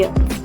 fans.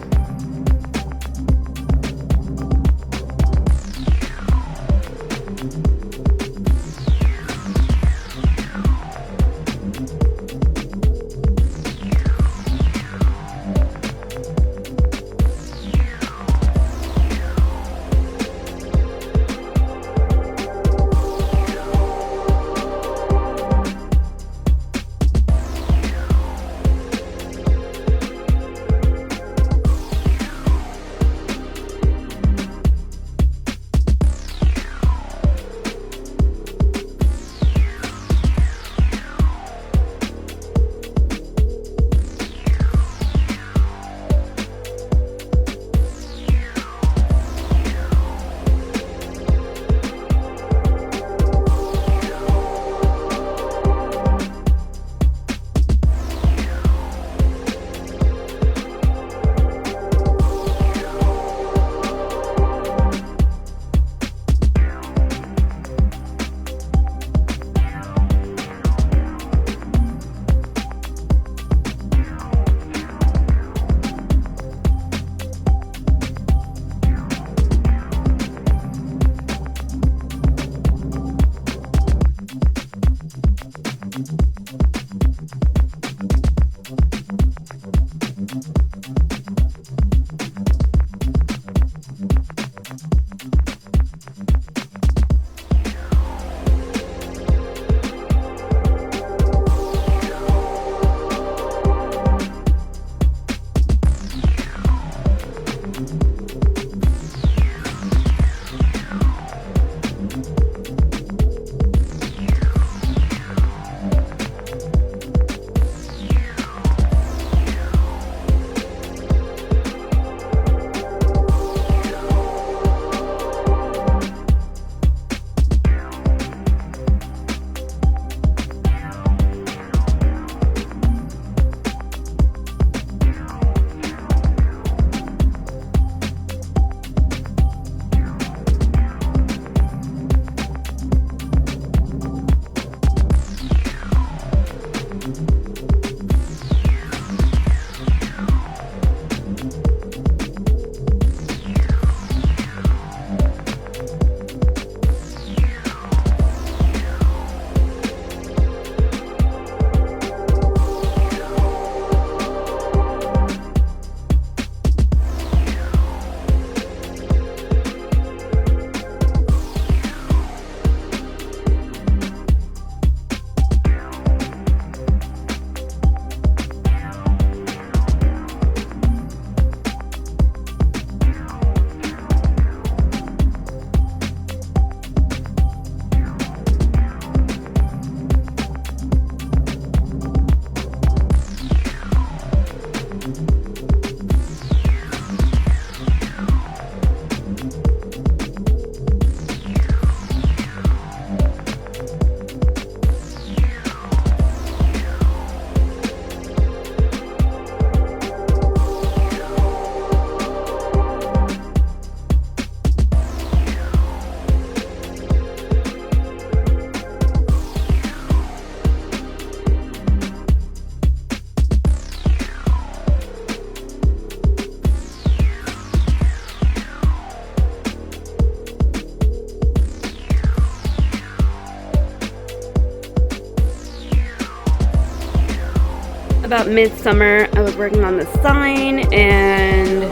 About midsummer, I was working on the sign and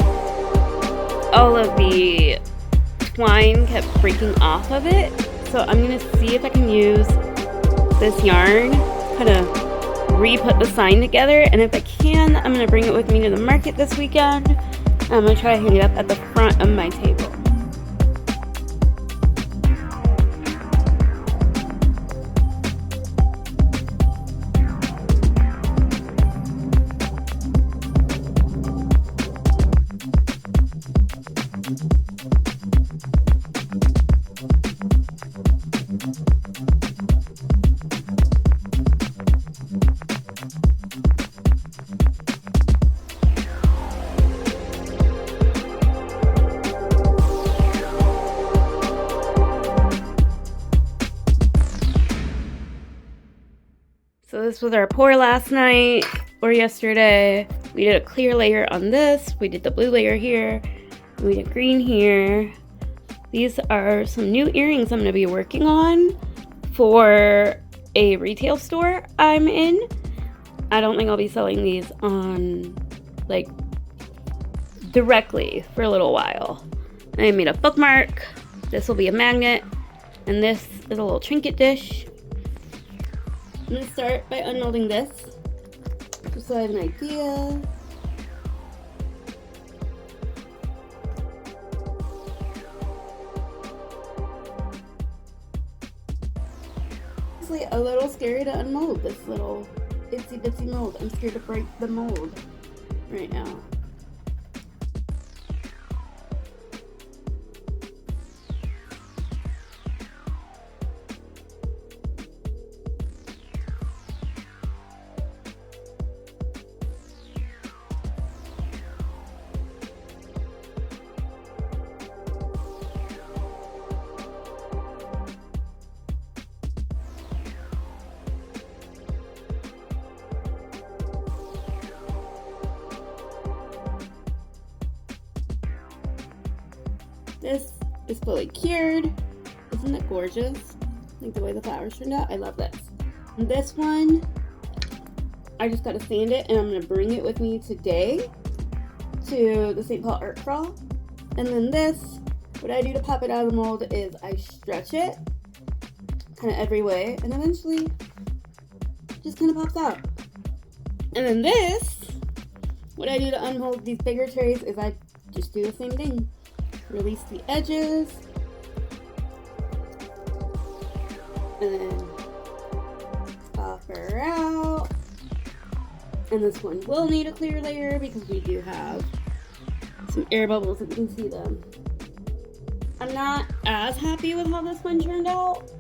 all of the twine kept breaking off of it. So I'm going to see if I can use this yarn, kind of re-put the sign together. And if I can, I'm going to bring it with me to the market this weekend. I'm going to try to hang it up at the front of my table. So this was our pour last night or yesterday. We did a clear layer on this. We did the blue layer here. We did green here. These are some new earrings I'm going to be working on for a retail store I'm in. I don't think I'll be selling these on, like, directly for a little while. I made a bookmark. This will be a magnet. And this is a little trinket dish. I'm going to start by unmolding this, just so I have an idea. It's like a little scary to unmold this little itsy bitsy mold. I'm scared to break the mold right now. This is fully cured. Isn't it gorgeous? Like the way the flowers turned out. I love this. And this one, I just got to sand it, and I'm going to bring it with me today to the St. Paul Art Crawl. And then this, what I do to pop it out of the mold is I stretch it kind of every way, and eventually it just kind of pops out. And then this, what I do to unmold these bigger trays is I just do the same thing. Release the edges, and then pop her out. And this one will need a clear layer because we do have some air bubbles if you can see them. I'm not as happy with how this one turned out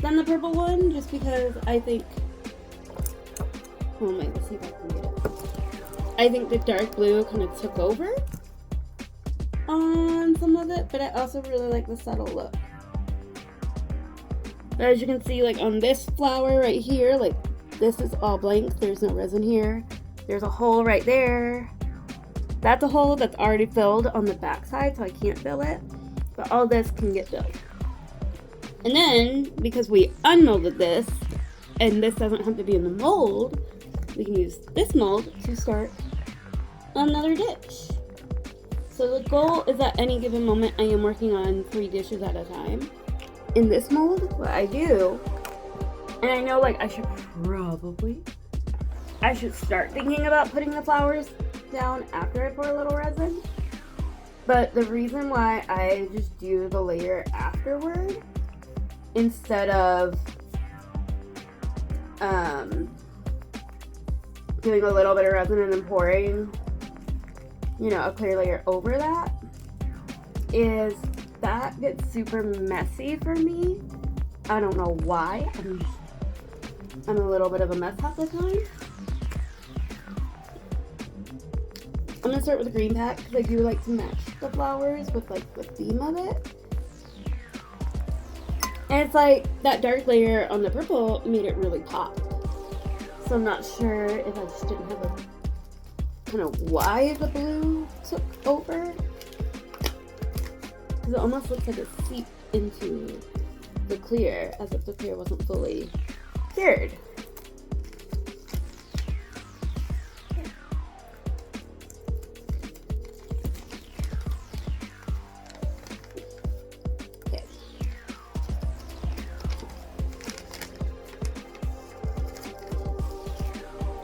than the purple one, just because I think, oh my, let's see if I can get it. I think the dark blue kind of took over on some of it, but I also really like the subtle look. But as you can see, like on this flower right here, like this is all blank. There's no resin here. There's a hole right there. That's a hole that's already filled on the back side, so I can't fill it. But all this can get filled. And then, because we unmolded this, and this doesn't have to be in the mold, we can use this mold to start another dish. So the goal is at any given moment I am working on 3 dishes at a time. In this mold, what I do, and I know like I should start thinking about putting the flowers down after I pour a little resin. But the reason why I just do the layer afterward instead of doing a little bit of resin and then pouring, you know, a clear layer over that, is that gets super messy for me. I don't know why. I'm a little bit of a mess half the time. I'm gonna start with the green pack because I do like to match the flowers with like the theme of it. And it's like that dark layer on the purple made it really pop. So I'm not sure if I just didn't have a kind of why the blue took over, because it almost looks like it seeped into the clear as if the clear wasn't fully cured.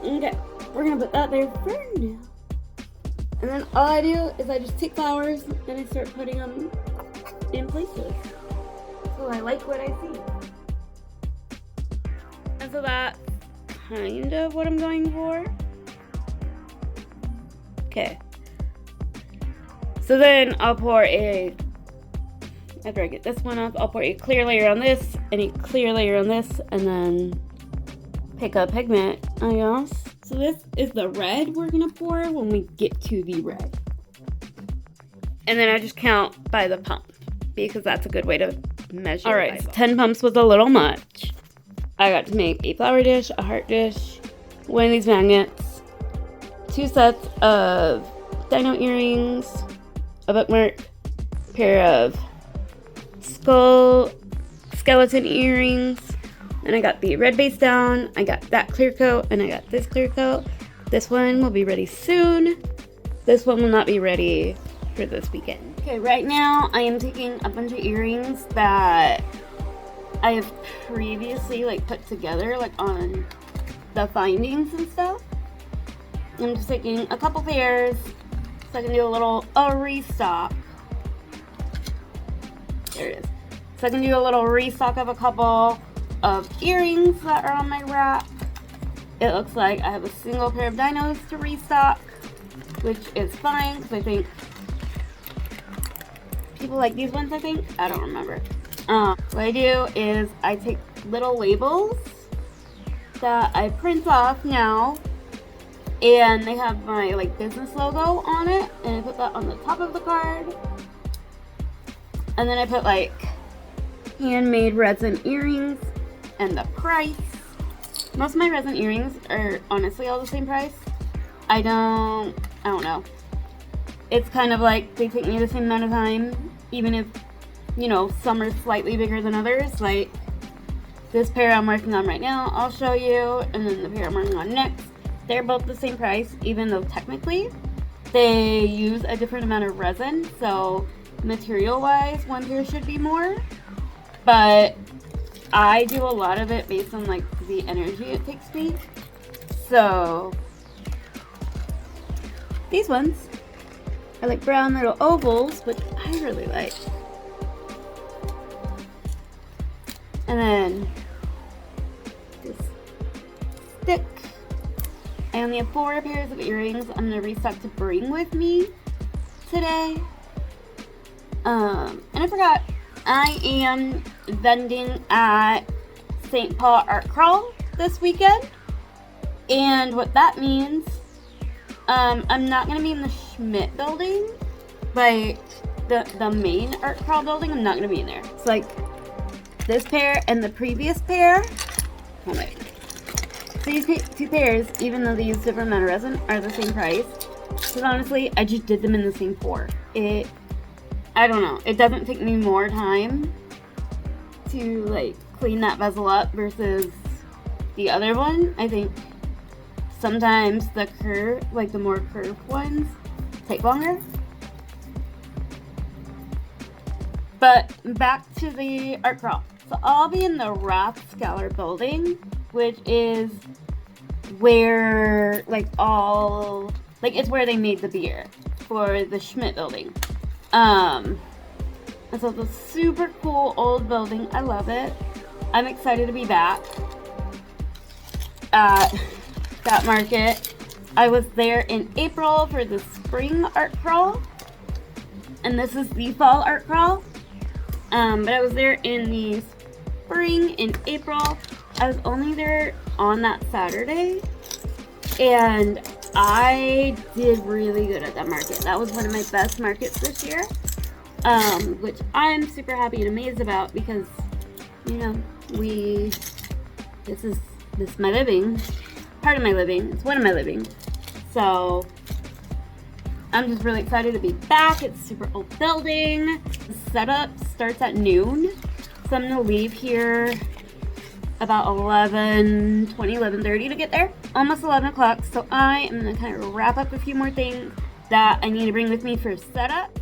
Okay, we're gonna put that there for now. And then all I do is I just take flowers and I start putting them in places. So I like what I see. And so that's kind of what I'm going for. Okay. So then I'll pour after I get this one up, I'll pour a clear layer on this and a clear layer on this, and then pick up pigment, I guess. So this is the red we're gonna pour when we get to the red. And then I just count by the pump because that's a good way to measure. All right, so 10 pumps was a little much. I got to make a flower dish, a heart dish, one of these magnets, 2 sets of dino earrings, a bookmark, pair of skeleton earrings, and I got the red base down, I got that clear coat, and I got this clear coat. This one will be ready soon. This one will not be ready for this weekend. Okay, right now I am taking a bunch of earrings that I have previously put together on the findings and stuff. I'm just taking a couple pairs so I can do a restock. There it is. So I can do a little restock of a couple of earrings that are on my rack. It looks like I have a single pair of dinos to restock, which is fine because I think people like these ones, I think. I don't remember. What I do is I take little labels that I print off now, and they have my business logo on it, and I put that on the top of the card. And then I put handmade resin earrings and the price. Most of my resin earrings are honestly all the same price. I don't know. It's kind of they take me the same amount of time, even if, some are slightly bigger than others. This pair I'm working on right now, I'll show you, and then the pair I'm working on next, they're both the same price, even though technically they use a different amount of resin, so material-wise, one pair should be more, but I do a lot of it based on the energy it takes me. So these ones are brown little ovals, which I really like. And then this stick. I only have 4 pairs of earrings I'm gonna restock to bring with me today. And I forgot, I am vending at St. Paul Art Crawl this weekend. And what that means, I'm not going to be in the Schmidt building, the main Art Crawl building, I'm not going to be in there. It's this pair and the previous pair. Oh wait. These 2 pairs, even though they use different amount of resin, are the same price. Because honestly, I just did them in the same pour. I don't know. It doesn't take me more time to clean that bezel up versus the other one. I think sometimes the the more curved ones take longer. But back to the art crawl. So I'll be in the Rathskeller building, which is where it's where they made the beer for the Schmidt building. And so it's a super cool old building. I love it. I'm excited to be back at that market. I was there in April for the spring art crawl, and this is the fall art crawl. But I was there in the spring in April. I was only there on that Saturday, and I did really good at that market. That was one of my best markets this year, which I'm super happy and amazed about because, this is my living, part of my living, it's one of my living. So I'm just really excited to be back. It's a super old building. The setup starts at noon, so I'm gonna leave here about 11:30 to get there. Almost 11 o'clock, so I am gonna kind of wrap up a few more things that I need to bring with me for setup.